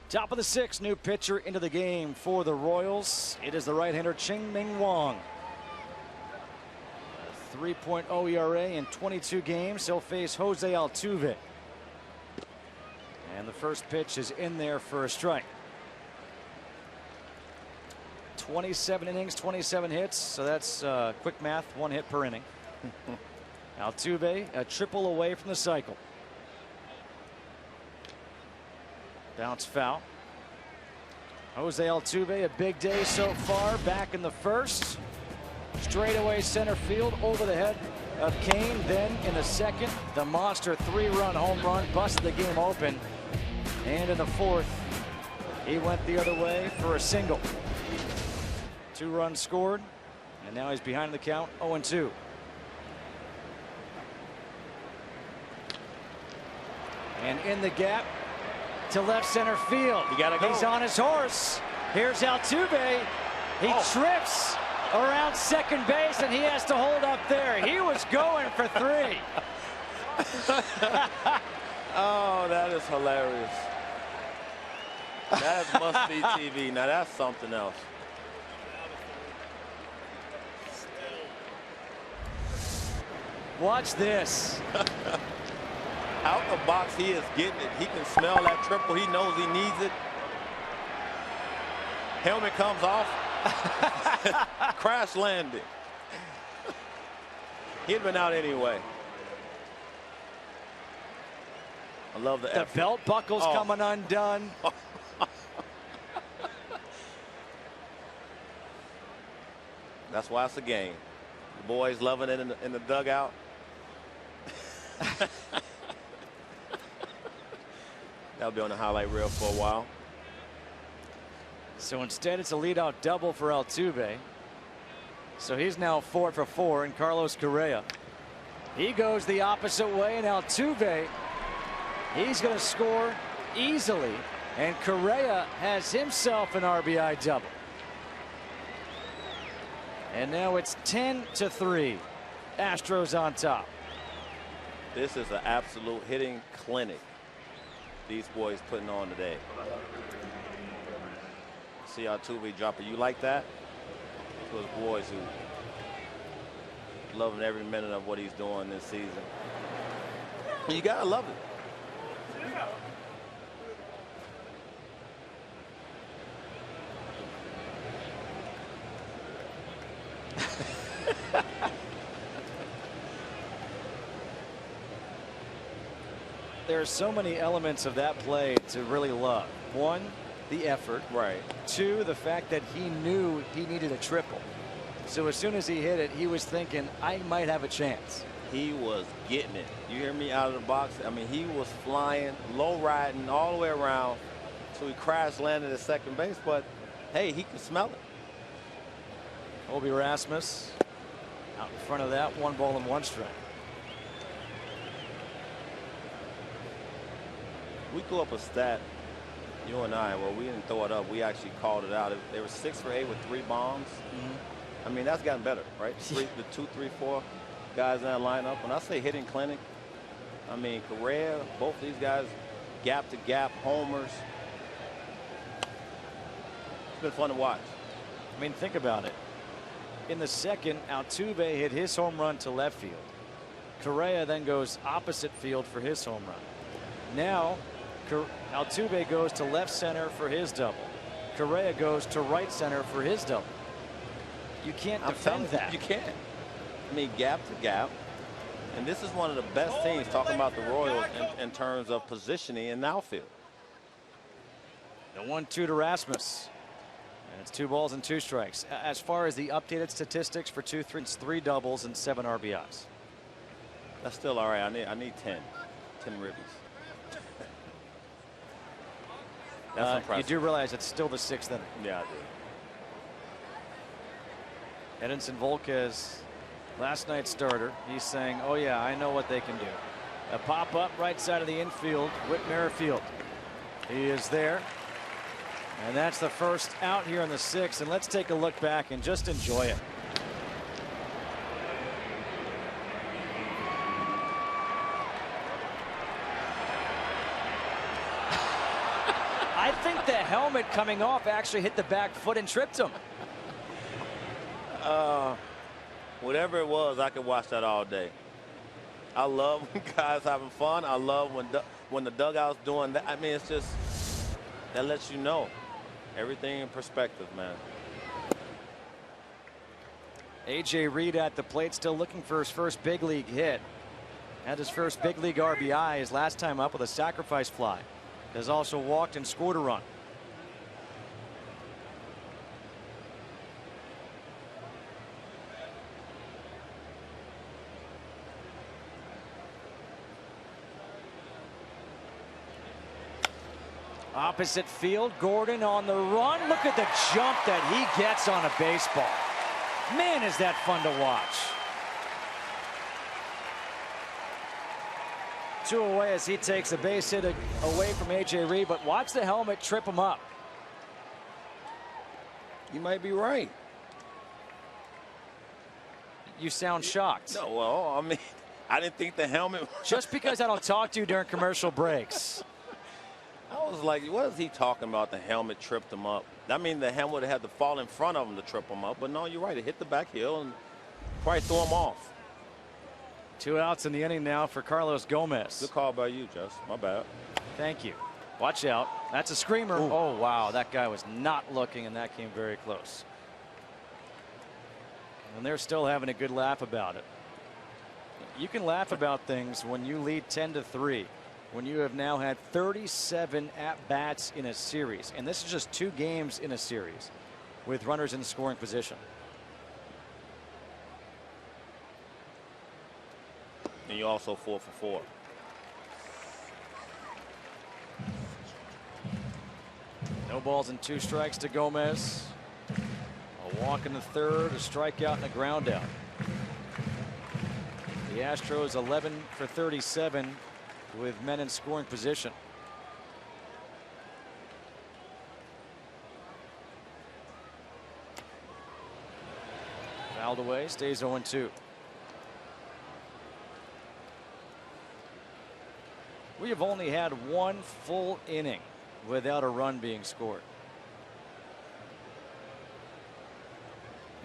Top of the sixth, new pitcher into the game for the Royals. It is the right-hander Chien-Ming. 3.0 ERA in 22 games. He'll face Jose Altuve. And the first pitch is in there for a strike. 27 innings, 27 hits. So that's quick math, 1 hit per inning. Altuve a triple away from the cycle. Bounce foul. Jose Altuve, a big day so far, back in the first. Straightaway center field over the head of Kane. Then in the second, the monster 3-run home run busted the game open. And in the fourth, he went the other way for a single. 2 runs scored, and now he's behind the count, 0-2. And in the gap to left center field. You gotta go. He's on his horse. Here's Altuve. He trips around second base, and he has to hold up there. He was going for 3. Oh, that is hilarious. That must be TV. Now that's something else. Watch this. Out the box, he is getting it. He can smell that triple. He knows he needs it. Helmet comes off. Crash landing. He'd been out anyway. I love the effort. Belt buckle's coming undone. That's why it's a game. The boys loving it in the dugout. That'll be on the highlight reel for a while. So instead, it's a leadoff double for Altuve. So he's now 4 for 4, and Carlos Correa, he goes the opposite way, and Altuve, he's going to score easily, and Correa has himself an RBI double. And now it's 10-3. Astros on top. This is an absolute hitting clinic these boys putting on today. See Altuve drop it. You like that? Those boys who loving every minute of what he's doing this season. You gotta love it. There are so many elements of that play to really love. 1, the effort. Right. 2, the fact that he knew he needed a triple. So as soon as he hit it, he was thinking, I might have a chance. He was getting it. You hear me out of the box? I mean, he was flying, low riding all the way around. So he crash landed at second base, but hey, he could smell it. Obi Rasmus out in front of that, 1 ball and 1 strike. We threw up a stat, you and I, well, we didn't throw it up. We actually called it out. They were 6 for 8 with 3 bombs. I mean, that's gotten better, right? The 2, 3, 4 guys in that lineup. When I say hitting clinic, I mean, Correa, both these guys, gap to gap, homers. It's been fun to watch. I mean, think about it. In the second, Altuve hit his home run to left field. Correa then goes opposite field for his home run. Now, Altuve goes to left center for his double. Correa goes to right center for his double. You can't defend that. You can't. I mean, gap to gap. And this is one of the best teams, talking about the Royals, in terms of positioning in the outfield. The 1-2 to Rasmus. And it's 2 balls and 2 strikes. As far as the updated statistics for 2-3, it's 3 doubles and 7 RBIs. That's still all right. I need 10 ribbies. That's impressive. You do realize it's still the 6th inning. Yeah, I do. Edinson Volquez, last night's starter. He's saying, oh yeah, I know what they can do. A pop up right side of the infield, Whit Merrifield. He is there. And that's the first out here in the 6th. And let's take a look back and just enjoy it. I I think the helmet coming off actually hit the back foot and tripped him. Whatever it was, I could watch that all day. I love when guys having fun. I love when the dugout's doing that. I mean, it's just, that lets you know everything in perspective, man. A.J. Reed at the plate, still looking for his first big league hit. Had his first big league RBI his last time up with a sacrifice fly. Has also walked and scored a run. Opposite field, Gordon on the run. Look at the jump that he gets on a baseball. Man, is that fun to watch. 2 away as he takes a base hit away from A.J. Reed, but watch the helmet trip him up. You might be right. You sound shocked. No, well, I mean, I didn't think the helmet. Just because I don't talk to you during commercial breaks. I was like, what is he talking about? The helmet tripped him up. I mean, the helmet had to fall in front of him to trip him up. But no, you're right. It hit the back heel and probably threw him off. 2 outs in the inning now for Carlos Gomez. Good call by you, Jess. My bad. Thank you. Watch out. That's a screamer. Ooh. Oh, wow. That guy was not looking, and that came very close. And they're still having a good laugh about it. You can laugh about things when you lead 10-3. When you have now had 37 at-bats in a series. And this is just 2 games in a series with runners in scoring position. And you're also 4 for 4. No balls and 2 strikes to Gomez. A walk in the third, a strikeout and a ground out. The Astros 11 for 37 with men in scoring position. Fouled away, stays 0-2. We have only had 1 full inning without a run being scored.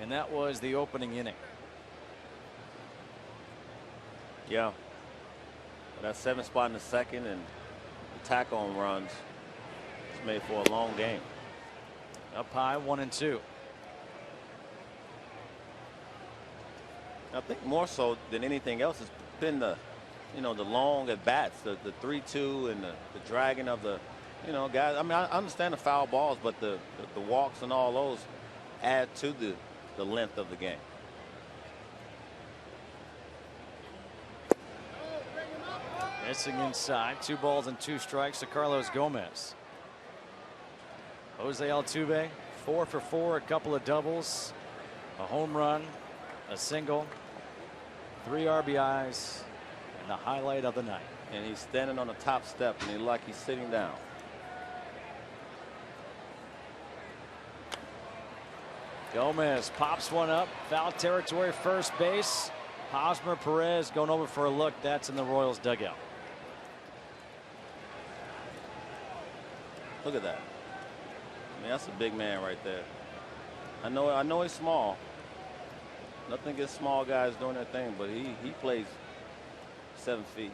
And that was the opening inning. Yeah. That 7th spot in the second and the tackle on runs. It's made for a long game. Up high, 1-2. I think more so than anything else has been the, the long at bats, the 3-2 and the dragging of the, guys. I mean, I understand the foul balls, but the walks and all those add to the length of the game. Missing inside, 2 balls and 2 strikes to Carlos Gomez. Jose Altuve 4 for 4, a couple of doubles, a home run, a single, 3 RBIs, and the highlight of the night. And he's standing on the top step, and he's sitting down. Gomez pops one up, foul territory, first base. Hosmer Perez going over for a look. That's in the Royals dugout. Look at that. I mean, that's a big man right there. I know he's small. Nothing against small guys doing their thing, but he plays 7 feet.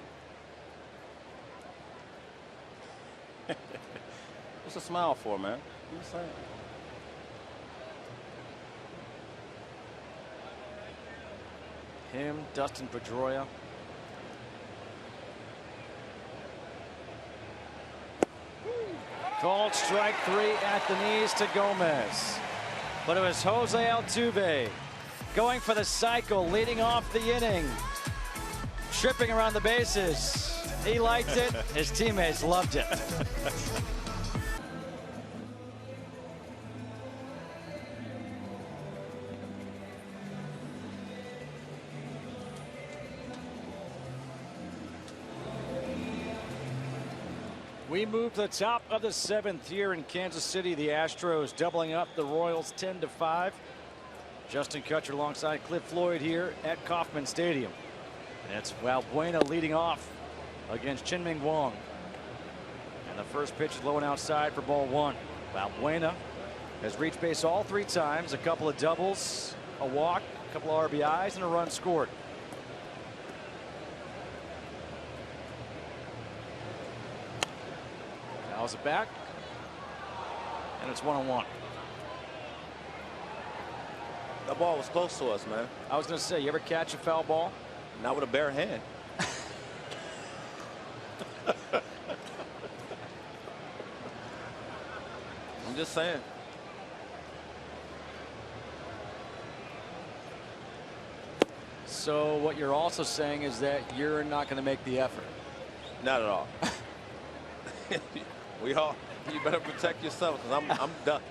What's a smile for, man? You know what I'm saying? Him, Dustin Pedroia. Called strike 3 at the knees to Gomez. But it was Jose Altuve going for the cycle, leading off the inning. Tripping around the bases. He liked it. His teammates loved it. We move to the top of the 7th here in Kansas City. The Astros doubling up the Royals 10-5. Justin Kutcher alongside Cliff Floyd here at Kauffman Stadium. And it's Valbuena leading off against Chien-Ming Wong. And The first pitch is low and outside for ball one. Valbuena has reached base all 3 times, a couple of doubles, a walk, a couple of RBIs, and a run scored. Fouls it back, and it's 1-1. That ball was close to us, man. I was going to say, you ever catch a foul ball? Not with a bare hand. I'm just saying. So what you're also saying is that you're not going to make the effort. Not at all. You better protect yourself, because I'm ducking.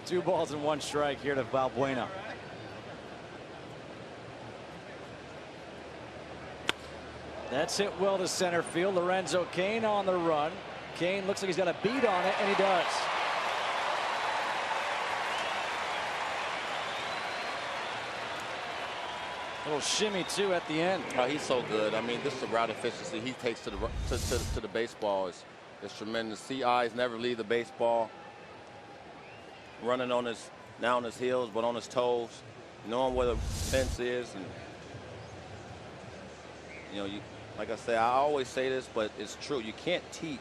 2 balls and 1 strike here to Valbuena. That's hit well to center field. Lorenzo Cain on the run. Cain looks like he's got a beat on it, and he does. Little shimmy too at the end. Oh, he's so good. I mean, this is the route efficiency he takes to the baseball is tremendous. See eyes never leave the baseball. Running on his heels, but on his toes, knowing where the fence is, and like I say, I always say this, but it's true. You can't teach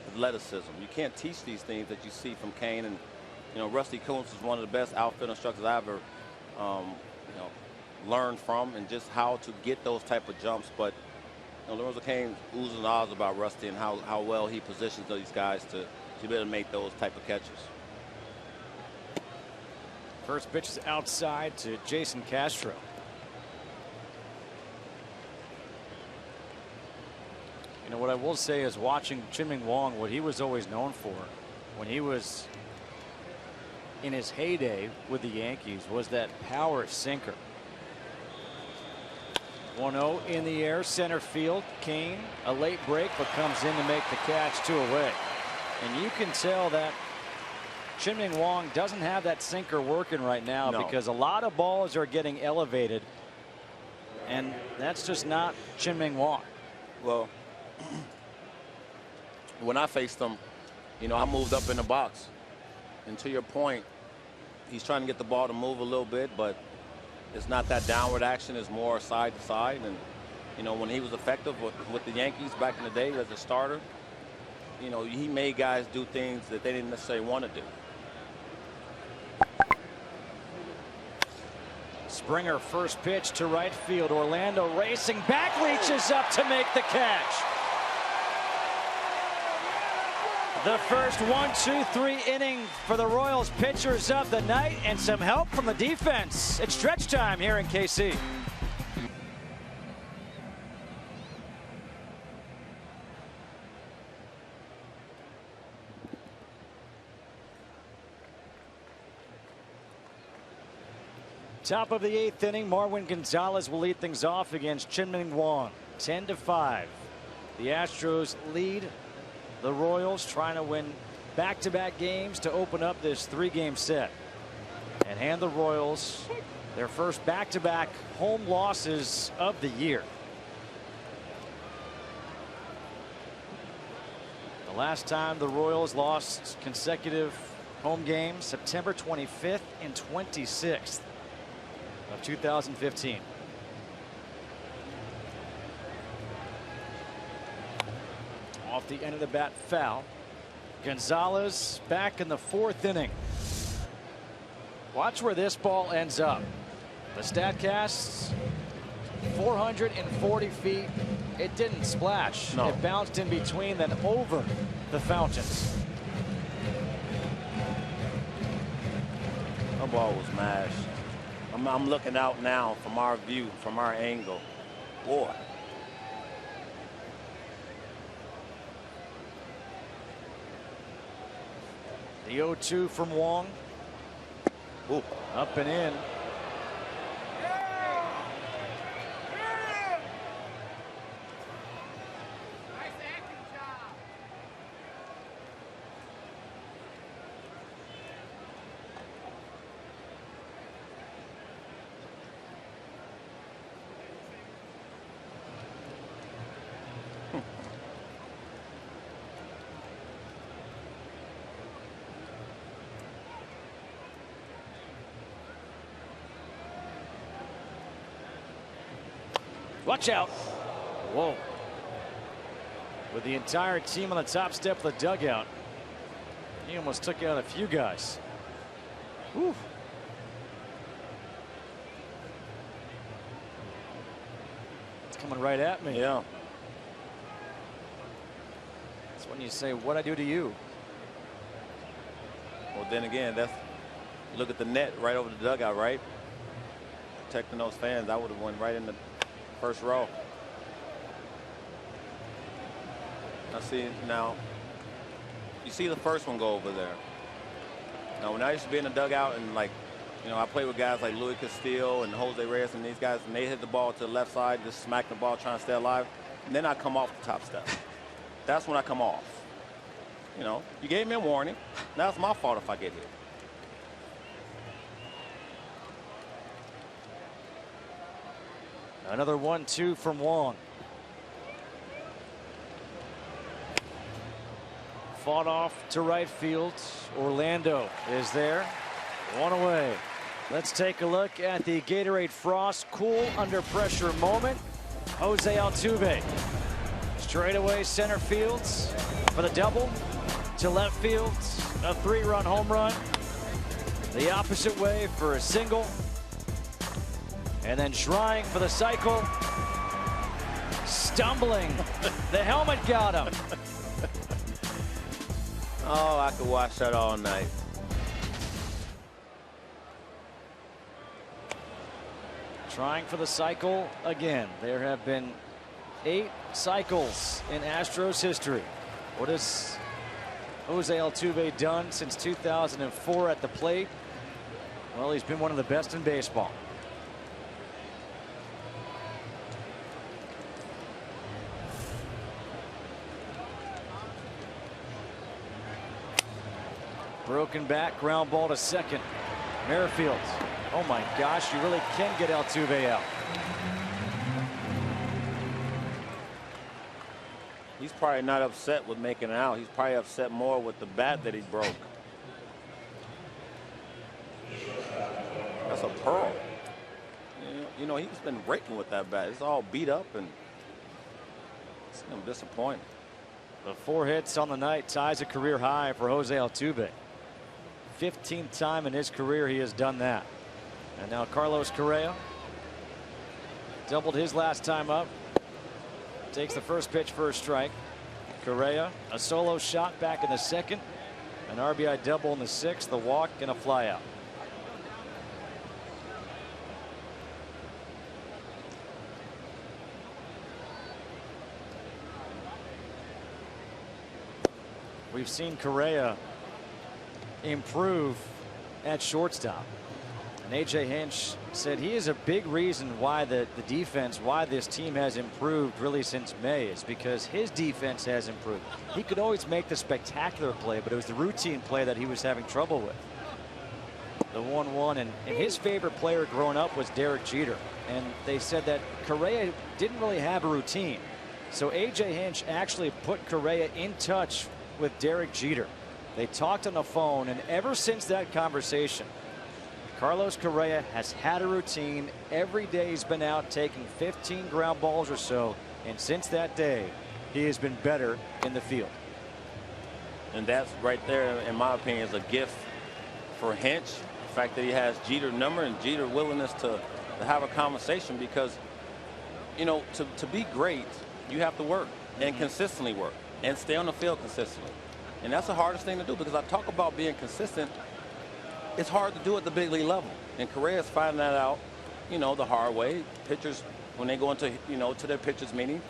athleticism. You can't teach these things that you see from Cain. And Rusty Kuntz is one of the best outfield instructors I ever learned from, and just how to get those type of jumps. But Lorenzo Cain oozes and ahs about Rusty and how well he positions these guys to be able to make those type of catches. First pitch is outside to Jason Castro. What I will say is, watching Chien-Ming Wong, what he was always known for when he was in his heyday with the Yankees was that power sinker. 1-0 in the air, center field. Cain, a late break, but comes in to make the catch, 2 away. And you can tell that Chien-Ming Wong doesn't have that sinker working right now, because a lot of balls are getting elevated, and that's just not Chien-Ming Wong. Well, when I faced him, I moved up in the box. And to your point, he's trying to get the ball to move a little bit, but it's not that downward action. It's more side to side. And, when he was effective with the Yankees back in the day as a starter, he made guys do things that they didn't necessarily want to do. Springer, first pitch to right field. Orlando racing back, reaches up to make the catch. The first 1-2-3 inning for the Royals pitchers of the night, and some help from the defense. It's stretch time here in KC. Top of the 8th inning, Marwin Gonzalez will lead things off against Chien-Ming Wong. 10-5. The Astros lead the Royals, trying to win back-to-back games to open up this 3-game set and hand the Royals their first back-to-back home losses of the year. The last time the Royals lost consecutive home games, September 25th and 26th of 2015. Off the end of the bat, foul. Gonzalez back in the 4th inning. Watch where this ball ends up. The StatCast, 440 feet. It didn't splash. No. It bounced in between, then over the fountains. That ball was mashed. I'm looking out now from our view, from our angle. Boy. The 0-2 from Wong. Ooh. Up and in. Watch out. Whoa. With the entire team on the top step of the dugout. He almost took out a few guys. Whew. It's coming right at me. Yeah. That's when you say, what'd I do to you? Well, then again, look at the net right over the dugout, right? Protecting those fans. I would have went right in the first row. I see now. You see the first one go over there. Now, when I used to be in the dugout and, like, you know, I played with guys like Luis Castillo and Jose Reyes and these guys, and they hit the ball to the left side, just smack the ball trying to stay alive, and then I come off the top step. That's when I come off. You know, you gave me a warning. Now it's my fault if I get hit. Another 1-2 from Wong. Fought off to right field. Orlando is there. One away. Let's take a look at the Gatorade Frost cool under pressure moment. Jose Altuve. Straightaway center field for the double. To left field. A 3-run home run. The opposite way for a single. And then trying for the cycle. Stumbling. The helmet got him. Oh, I could watch that all night. Trying for the cycle again. There have been 8 cycles in Astros history. What has Jose Altuve done since 2004 at the plate? Well, he's been one of the best in baseball. Broken back, ground ball to second. Merrifield. Oh my gosh, you really can get Altuve out. He's probably not upset with making it out. He's probably upset more with the bat that he broke. That's a pearl. You know, he's been raking with that bat. It's all beat up and it's disappointing. The 4 hits on the night ties a career high for Jose Altuve. 15th time in his career he has done that. And now Carlos Correa doubled his last time up. Takes the first pitch for a strike. Correa, a solo shot back in the second. An RBI double in the 6th, a walk and a flyout. We've seen Correa improve at shortstop. And A.J. Hinch said he is a big reason why the defense, why this team has improved really since May, is because his defense has improved. He could always make the spectacular play, but it was the routine play that he was having trouble with. The 1-1, and his favorite player growing up was Derek Jeter. And they said that Correa didn't really have a routine. So A.J. Hinch actually put Correa in touch with Derek Jeter. They talked on the phone, and ever since that conversation, Carlos Correa has had a routine. Every day he's been out taking 15 ground balls or so, and since that day, he has been better in the field. And that's right there, in my opinion, is a gift for Hinch. The fact that he has Jeter's number and Jeter's willingness to have a conversation, because, you know, to be great, you have to work and consistently work and stay on the field consistently. And that's the hardest thing to do, because I talk about being consistent. It's hard to do at the big league level. And Correa's finding that out, you know, the hard way. Pitchers, when they go into, you know, to their pitchers meeting,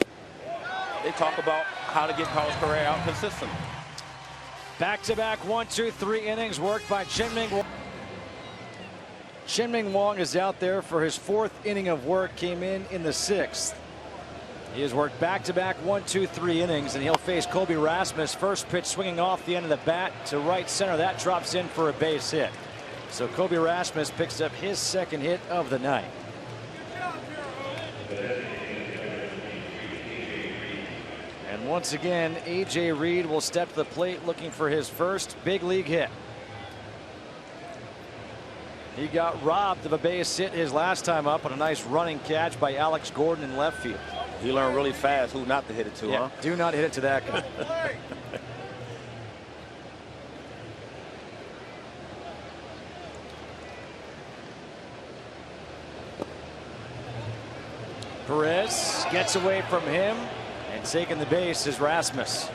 they talk about how to get Carlos Correa out consistently. Back-to-back 1, 2, 3 innings worked by Chien-Ming. Chien-Ming Wong is out there for his 4th inning of work, came in the 6th. He has worked back-to-back 1, 2, 3 innings, and he'll face Kobe Rasmus. First pitch swinging off the end of the bat to right center. That drops in for a base hit. So Kobe Rasmus picks up his 2nd hit of the night. And once again, A.J. Reed will step to the plate looking for his first big league hit. He got robbed of a base hit his last time up on a nice running catch by Alex Gordon in left field. He learned really fast who not to hit it to, yeah, huh? Do not hit it to that guy. Perez gets away from him, and taking the base is Rasmus.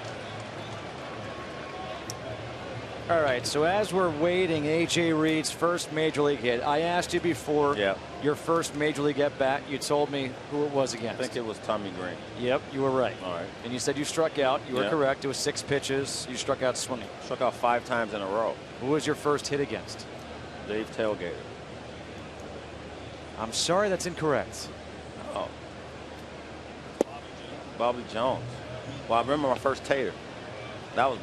All right, so as we're waiting, A.J. Reed's first major league hit, I asked you before your first major league at bat. You told me who it was against. I think it was Tommy Green. Yep, you were right. All right. And you said you struck out. You were correct. It was 6 pitches. You struck out swinging. Struck out 5 times in a row. Who was your first hit against? Dave Tailgater. I'm sorry, that's incorrect. Oh. Bobby Jones. Well, I remember my first tater. That was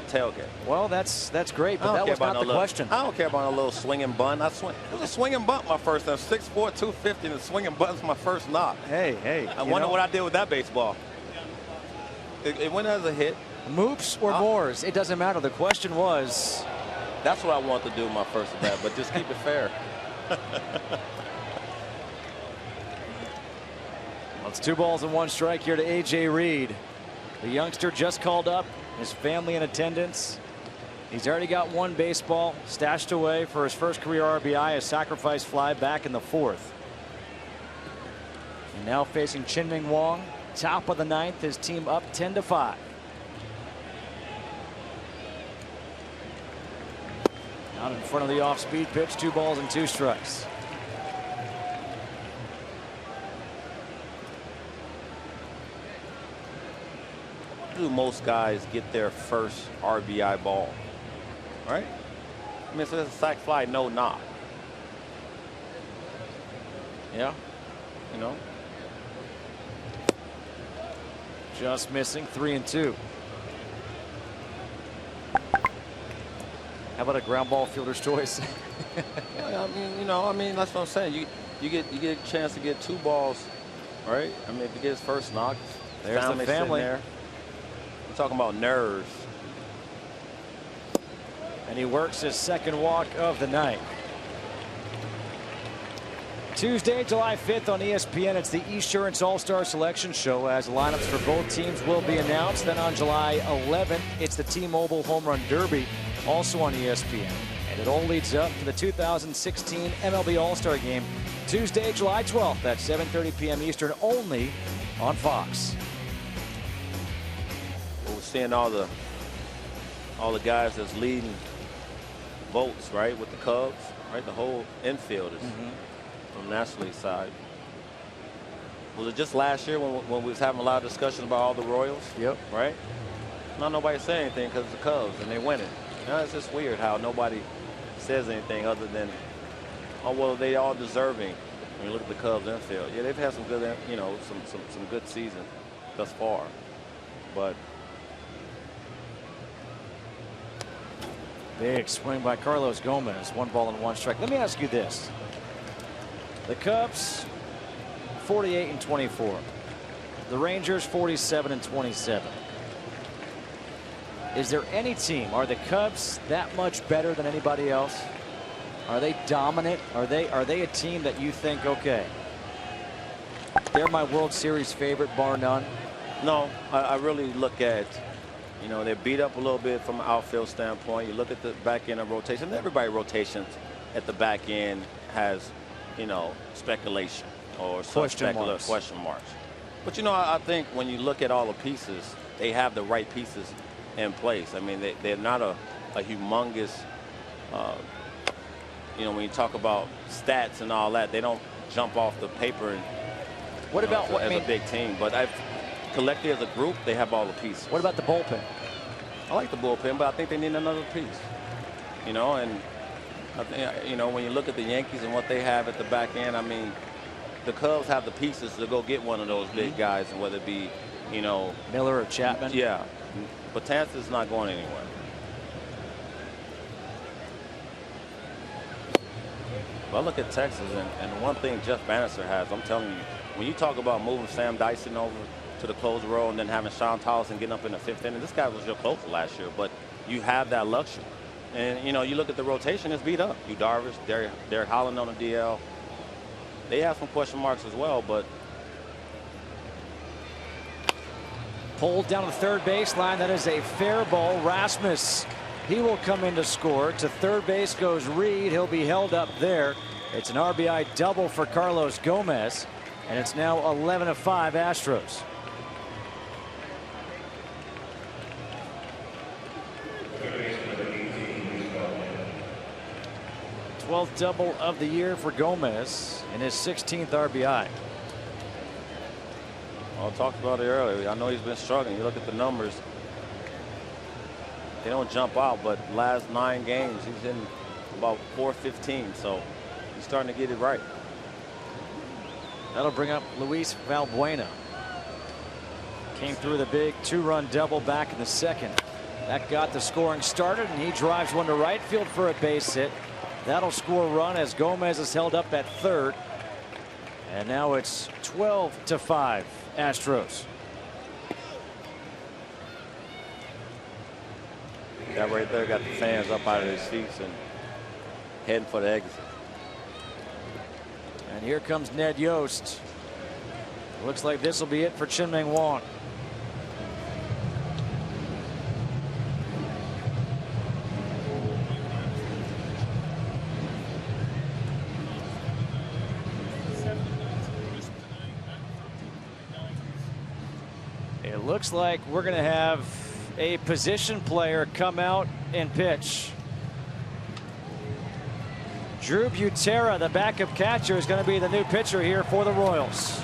tailgate. Well, that's great, but that was not the question. I don't care about a little swinging bunt. It was a swinging bunt my first time. 6'4", 250, and a swinging bunt's my first knock. Hey. I wonder what I did with that baseball. It went as a hit. Moops or Moors, it doesn't matter. The question was. That's what I want to do my first at bat, but just keep it fair. Well, it's 2 balls and 1 strike here to A.J. Reed. The youngster just called up. His family in attendance. He's already got 1 baseball stashed away for his first career RBI, a sacrifice fly back in the 4th. And now facing Chien-Ming Wong, top of the 9th, his team up 10-5. Out in front of the off-speed pitch, 2 balls and 2 strikes. Do most guys get their first RBI ball, right? I mean, so it's a sac fly, no knock. Yeah. You know. Just missing, 3-2. How about a ground ball fielder's choice? Yeah, I mean, that's what I'm saying. You get a chance to get 2 balls, right? I mean, if you get his first knock, there's the family. There. We're talking about nerves. And he works his second walk of the night. Tuesday, July 5th on ESPN, it's the Esurance All-Star Selection Show as lineups for both teams will be announced. Then on July 11th, it's the T-Mobile Home Run Derby, also on ESPN. And it all leads up to the 2016 MLB All-Star Game, Tuesday, July 12th at 7:30 p.m. Eastern, only on Fox. We're seeing all the guys that's leading votes, right, with the Cubs, right? The whole infield is from the National League side. Was it just last year when we was having a lot of discussion about all the Royals? Yep. Right? Not nobody saying anything because it's the Cubs and they win it. Now it's just weird how nobody says anything other than, oh well, they all deserving. When you look at the Cubs infield, yeah, they've had some good, some good season thus far, but. Big swing by Carlos Gomez. 1 ball and 1 strike. Let me ask you this. The Cubs 48-24. The Rangers 47-27. Is there any team? Are the Cubs that much better than anybody else? Are they dominant? Are they a team that you think, okay, they're my World Series favorite bar none? No, I really look at, they're beat up a little bit from an outfield standpoint. You look at the back end of rotation. Everybody rotations at the back end has, speculation or question marks. But, I think when you look at all the pieces, they have the right pieces in place. I mean, they're not a humongous, when you talk about stats and all that, they don't jump off the paper and, what about as a big team. But collectively as a group, they have all the pieces. What about the bullpen? I like the bullpen, but I think they need another piece. And I think, when you look at the Yankees and what they have at the back end, I mean, the Cubs have the pieces to go get one of those big guys, and whether it be, Miller or Chapman. Yeah, but Betances is not going anywhere. Well, I look at Texas, and one thing Jeff Bannister has, I'm telling you, when you talk about moving Sam Dyson over to the closer role and then having Sean Tolleson getting up in the 5th inning, this guy was your closer last year, but you have that luxury. And, you know, you look at the rotation, it's beat up. You Darvish, Derek Holland on the DL. They have some question marks as well, but. Pulled down the third baseline. That is a fair ball. Rasmus, he will come in to score. To third base goes Reed. He'll be held up there. It's an RBI double for Carlos Gomez. And it's now 11-5 Astros. 12th double of the year for Gomez and his 16th RBI. I talked about it earlier. I know he's been struggling. You look at the numbers. They don't jump out, but last 9 games, he's in about 415. So he's starting to get it right. That'll bring up Luis Valbuena. Came through the big 2-run double back in the second. That got the scoring started, and he drives one to right field for a base hit. That'll score a run as Gomez is held up at third. And now it's 12-5 Astros. That right there got the fans up out of their seats and heading for the exit. And here comes Ned Yost. Looks like this will be it for Chien-Ming Wang. It looks like we're going to have a position player come out and pitch. Drew Butera, the backup catcher, is going to be the new pitcher here for the Royals.